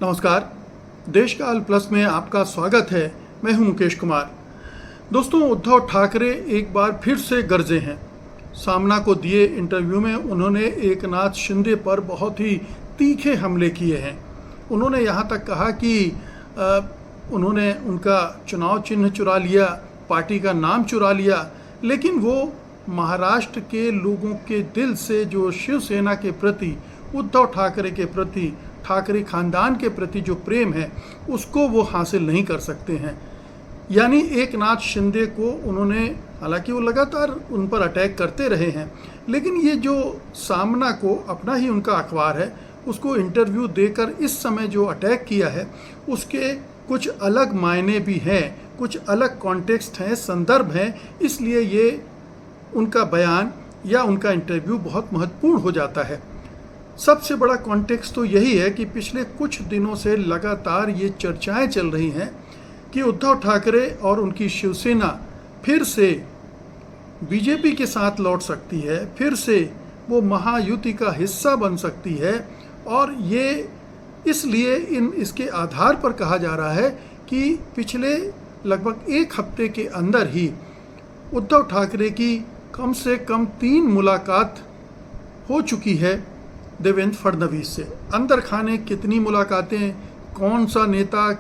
नमस्कार। देशकाल प्लस में आपका स्वागत है। मैं हूं मुकेश कुमार। दोस्तों, उद्धव ठाकरे एक बार फिर से गरजे हैं। सामना को दिए इंटरव्यू में उन्होंने एकनाथ शिंदे पर बहुत ही तीखे हमले किए हैं। उन्होंने यहां तक कहा कि उन्होंने उनका चुनाव चिन्ह चुरा लिया, पार्टी का नाम चुरा लिया, लेकिन वो महाराष्ट्र के लोगों के दिल से जो शिवसेना के प्रति, उद्धव ठाकरे के प्रति, ठाकरे खानदान के प्रति जो प्रेम है, उसको वो हासिल नहीं कर सकते हैं। यानी एकनाथ शिंदे को उन्होंने, हालांकि वो लगातार उन पर अटैक करते रहे हैं, लेकिन ये जो सामना को, अपना ही उनका अखबार है, उसको इंटरव्यू देकर इस समय जो अटैक किया है, उसके कुछ अलग मायने भी हैं, कुछ अलग कॉन्टेक्स्ट हैं, संदर्भ हैं। इसलिए ये उनका बयान या उनका इंटरव्यू बहुत महत्वपूर्ण हो जाता है। सबसे बड़ा कॉन्टेक्स्ट तो यही है कि पिछले कुछ दिनों से लगातार ये चर्चाएं चल रही हैं कि उद्धव ठाकरे और उनकी शिवसेना फिर से बीजेपी के साथ लौट सकती है, फिर से वो महायुति का हिस्सा बन सकती है। और ये इसलिए इसके आधार पर कहा जा रहा है कि पिछले लगभग एक हफ्ते के अंदर ही उद्धव ठाकरे की कम से कम 3 मुलाकात हो चुकी है देवेंद्र फडणवीस से। अंदर खाने कितनी मुलाकातें, कौन सा नेता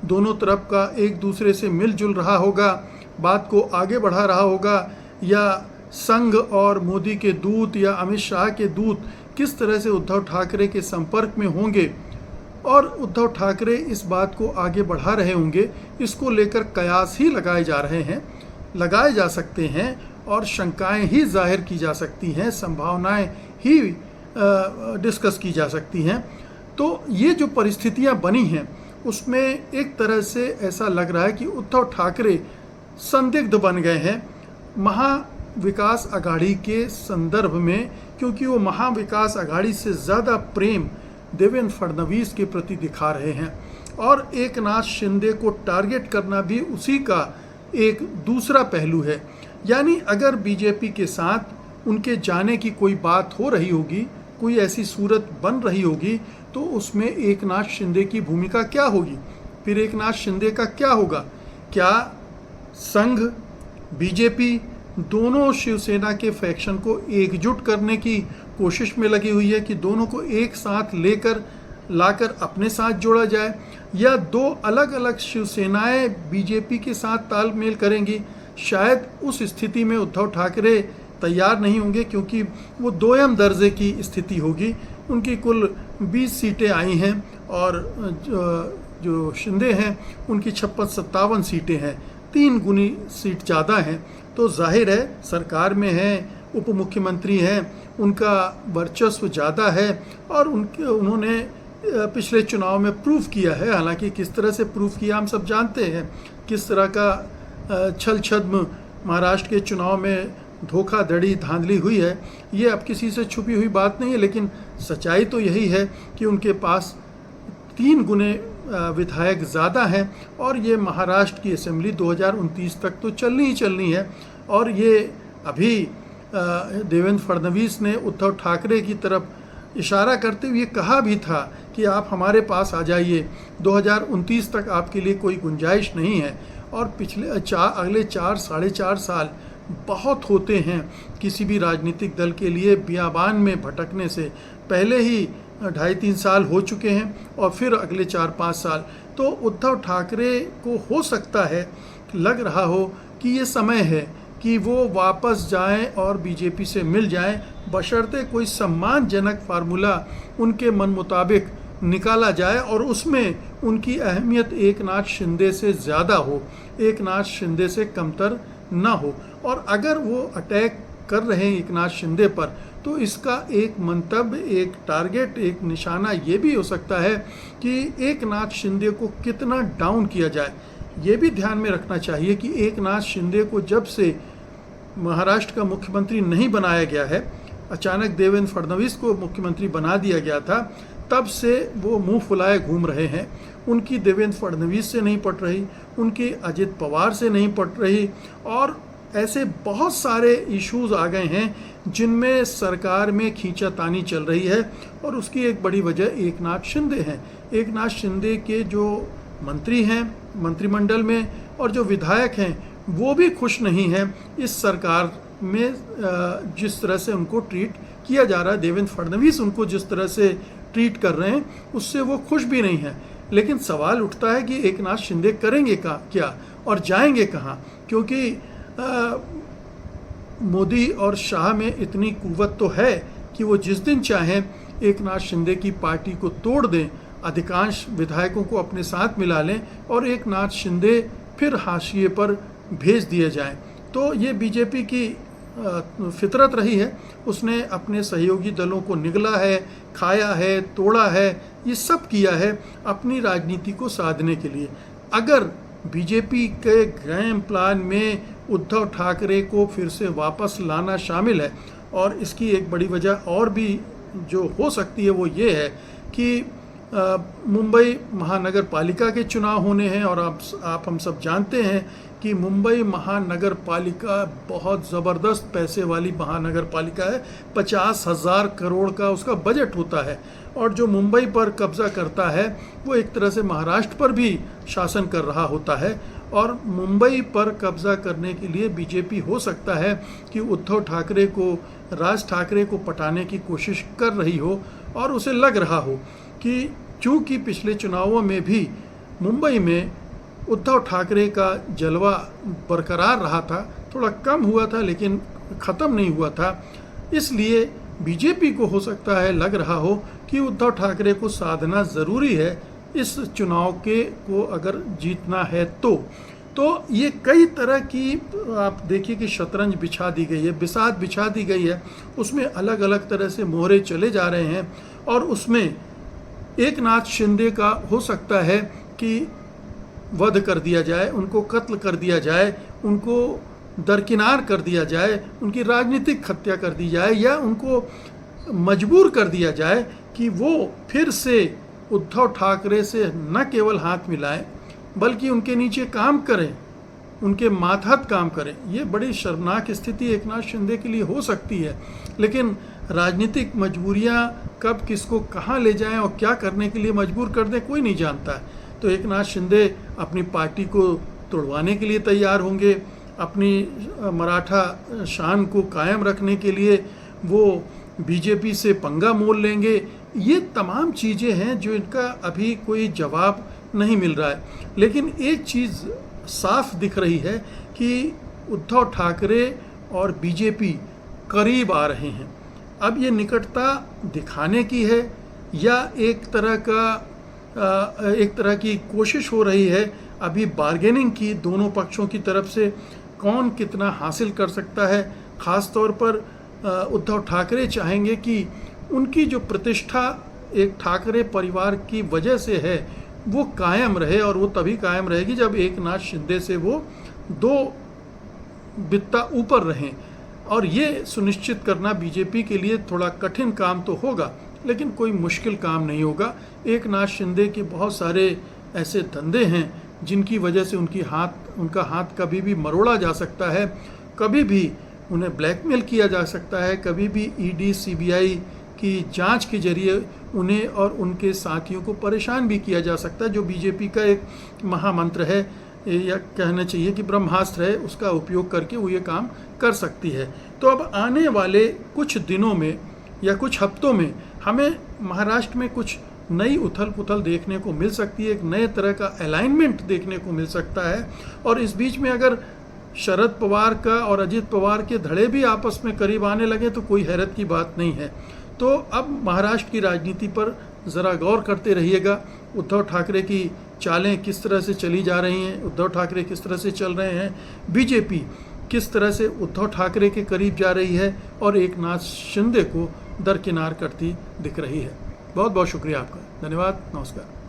दोनों तरफ का एक दूसरे से मिलजुल रहा होगा, बात को आगे बढ़ा रहा होगा, या संघ और मोदी के दूत या अमित शाह के दूत किस तरह से उद्धव ठाकरे के संपर्क में होंगे और उद्धव ठाकरे इस बात को आगे बढ़ा रहे होंगे, इसको लेकर कयास ही लगाए जा रहे हैं, लगाए जा सकते हैं और शंकाएं ही जाहिर की जा सकती हैं, संभावनाएं ही डिस्कस की जा सकती हैं। तो ये जो परिस्थितियां बनी हैं, उसमें एक तरह से ऐसा लग रहा है कि उद्धव ठाकरे संदिग्ध बन गए हैं महाविकास अघाड़ी के संदर्भ में, क्योंकि वो महाविकास अघाड़ी से ज़्यादा प्रेम देवेंद्र फडणवीस के प्रति दिखा रहे हैं। और एकनाथ शिंदे को टारगेट करना भी उसी का एक दूसरा पहलू है। यानी अगर बीजेपी के साथ उनके जाने की कोई बात हो रही होगी, कोई ऐसी सूरत बन रही होगी, तो उसमें एकनाथ शिंदे की भूमिका क्या होगी? फिर एकनाथ शिंदे का क्या होगा? क्या संघ, बीजेपी दोनों शिवसेना के फैक्शन को एकजुट करने की कोशिश में लगी हुई है कि दोनों को एक साथ लाकर अपने साथ जोड़ा जाए, या दो अलग अलग शिवसेनाएं बीजेपी के साथ तालमेल करेंगी? शायद उस स्थिति में उद्धव ठाकरे तैयार नहीं होंगे, क्योंकि वो दोयम दर्जे की स्थिति होगी। उनकी कुल 20 सीटें आई हैं और जो शिंदे हैं उनकी 56-57 सीटें हैं, 3 गुनी सीट ज़्यादा हैं। तो जाहिर है सरकार में हैं, उप मुख्यमंत्री हैं, उनका वर्चस्व ज़्यादा है और उन्होंने पिछले चुनाव में प्रूव किया है। हालांकि किस तरह से प्रूव किया हम सब जानते हैं, किस तरह का छल छद्म महाराष्ट्र के चुनाव में धोखाधड़ी धांधली हुई है, ये अब किसी से छुपी हुई बात नहीं है। लेकिन सच्चाई तो यही है कि उनके पास 3 गुने विधायक ज़्यादा हैं और ये महाराष्ट्र की असेंबली 2029 तक तो चलनी ही चलनी है। और ये अभी देवेंद्र फडणवीस ने उद्धव ठाकरे की तरफ इशारा करते हुए कहा भी था कि आप हमारे पास आ जाइए, 2029 तक आपके लिए कोई गुंजाइश नहीं है। और अगले 4 साढ़े 4 साल बहुत होते हैं किसी भी राजनीतिक दल के लिए। बियाबान में भटकने से पहले ही 2.5-3 साल हो चुके हैं और फिर अगले 4-5 साल। तो उद्धव ठाकरे को हो सकता है, लग रहा हो कि ये समय है कि वो वापस जाएं और बीजेपी से मिल जाएं, बशर्ते कोई सम्मानजनक फार्मूला उनके मन मुताबिक निकाला जाए और उसमें उनकी अहमियत एकनाथ शिंदे से ज़्यादा हो, एकनाथ शिंदे से कमतर ना हो। और अगर वो अटैक कर रहे हैं एकनाथ शिंदे पर, तो इसका एक मंतव्य, एक टारगेट, एक निशाना ये भी हो सकता है कि एकनाथ शिंदे को कितना डाउन किया जाए। ये भी ध्यान में रखना चाहिए कि एकनाथ शिंदे को जब से महाराष्ट्र का मुख्यमंत्री नहीं बनाया गया है, अचानक देवेंद्र फडणवीस को मुख्यमंत्री बना दिया गया था, तब से वो मुंह फुलाए घूम रहे हैं। उनकी देवेंद्र फडणवीस से नहीं पट रही, उनकी अजित पवार से नहीं पट रही, और ऐसे बहुत सारे इश्यूज आ गए हैं जिनमें सरकार में खींचातानी चल रही है, और उसकी एक बड़ी वजह एकनाथ शिंदे हैं। एकनाथ शिंदे के जो मंत्री हैं मंत्रिमंडल में और जो विधायक हैं वो भी खुश नहीं हैं इस सरकार में जिस तरह से उनको ट्रीट किया जा रहा है। देवेंद्र फडणवीस उनको जिस तरह से ट्रीट कर रहे हैं उससे वो खुश भी नहीं है। लेकिन सवाल उठता है कि एकनाथ शिंदे करेंगे क्या और जाएंगे कहाँ, क्योंकि मोदी और शाह में इतनी कुव्वत तो है कि वो जिस दिन चाहें एकनाथ शिंदे की पार्टी को तोड़ दें, अधिकांश विधायकों को अपने साथ मिला लें और एकनाथ शिंदे फिर हाशिए पर भेज दिए जाएं। तो ये बीजेपी की फितरत रही है। उसने अपने सहयोगी दलों को निगला है, खाया है, तोड़ा है, ये सब किया है अपनी राजनीति को साधने के लिए। अगर बीजेपी के गेम प्लान में उद्धव ठाकरे को फिर से वापस लाना शामिल है, और इसकी एक बड़ी वजह और भी जो हो सकती है वो ये है कि मुंबई महानगर पालिका के चुनाव होने हैं, और आप हम सब जानते हैं कि मुंबई महानगर पालिका बहुत ज़बरदस्त पैसे वाली महानगर पालिका है। 50,000 करोड़ का उसका बजट होता है, और जो मुंबई पर कब्ज़ा करता है वो एक तरह से महाराष्ट्र पर भी शासन कर रहा होता है। और मुंबई पर कब्ज़ा करने के लिए बीजेपी हो सकता है कि उद्धव ठाकरे को, राज ठाकरे को पटाने की कोशिश कर रही हो, और उसे लग रहा हो कि चूँकि पिछले चुनावों में भी मुंबई में उद्धव ठाकरे का जलवा बरकरार रहा था, थोड़ा कम हुआ था लेकिन ख़त्म नहीं हुआ था, इसलिए बीजेपी को हो सकता है लग रहा हो कि उद्धव ठाकरे को साधना ज़रूरी है इस चुनाव के को अगर जीतना है तो ये कई तरह की आप देखिए कि शतरंज बिछा दी गई है, बिसात बिछा दी गई है, उसमें अलग अलग तरह से मोहरे चले जा रहे हैं। और उसमें एकनाथ शिंदे का हो सकता है कि वध कर दिया जाए, उनको कत्ल कर दिया जाए, उनको दरकिनार कर दिया जाए, उनकी राजनीतिक हत्या कर दी जाए, या उनको मजबूर कर दिया जाए कि वो फिर से उद्धव ठाकरे से न केवल हाथ मिलाएं बल्कि उनके नीचे काम करें, उनके मातहत काम करें। ये बड़ी शर्मनाक स्थिति एकनाथ शिंदे के लिए हो सकती है, लेकिन राजनीतिक मजबूरियां कब किसको कहाँ ले जाएं और क्या करने के लिए मजबूर कर दें कोई नहीं जानता है। तो एकनाथ शिंदे अपनी पार्टी को तोड़वाने के लिए तैयार होंगे, अपनी मराठा शान को कायम रखने के लिए वो बीजेपी से पंगा मोल लेंगे। ये तमाम चीज़ें हैं जो इनका अभी कोई जवाब नहीं मिल रहा है। लेकिन एक चीज़ साफ दिख रही है कि उद्धव ठाकरे और बीजेपी करीब आ रहे हैं। अब ये निकटता दिखाने की है या एक तरह की कोशिश हो रही है अभी बार्गेनिंग की दोनों पक्षों की तरफ से, कौन कितना हासिल कर सकता है। ख़ास तौर पर उद्धव ठाकरे चाहेंगे कि उनकी जो प्रतिष्ठा एक ठाकरे परिवार की वजह से है वो कायम रहे, और वो तभी कायम रहेगी जब एकनाथ शिंदे से वो दो बित्ता ऊपर रहें। और ये सुनिश्चित करना बीजेपी के लिए थोड़ा कठिन काम तो होगा, लेकिन कोई मुश्किल काम नहीं होगा। एकनाथ शिंदे के बहुत सारे ऐसे धंधे हैं जिनकी वजह से उनका हाथ कभी भी मरोड़ा जा सकता है, कभी भी उन्हें ब्लैकमेल किया जा सकता है, कभी भी ईडी सीबीआई की जांच के जरिए उन्हें और उनके साथियों को परेशान भी किया जा सकता है, जो बीजेपी का एक महामंत्र है, या कहना चाहिए कि ब्रह्मास्त्र है, उसका उपयोग करके वो ये काम कर सकती है। तो अब आने वाले कुछ दिनों में या कुछ हफ्तों में हमें महाराष्ट्र में कुछ नई उथल पुथल देखने को मिल सकती है, एक नए तरह का अलाइनमेंट देखने को मिल सकता है। और इस बीच में अगर शरद पवार का और अजित पवार के धड़े भी आपस में करीब आने लगे तो कोई हैरत की बात नहीं है। तो अब महाराष्ट्र की राजनीति पर ज़रा गौर करते रहिएगा। उद्धव ठाकरे की चालें किस तरह से चली जा रही हैं, उद्धव ठाकरे किस तरह से चल रहे हैं, बीजेपी किस तरह से उद्धव ठाकरे के करीब जा रही है और एकनाथ शिंदे को दरकिनार करती दिख रही है। बहुत बहुत शुक्रिया आपका, धन्यवाद, नमस्कार।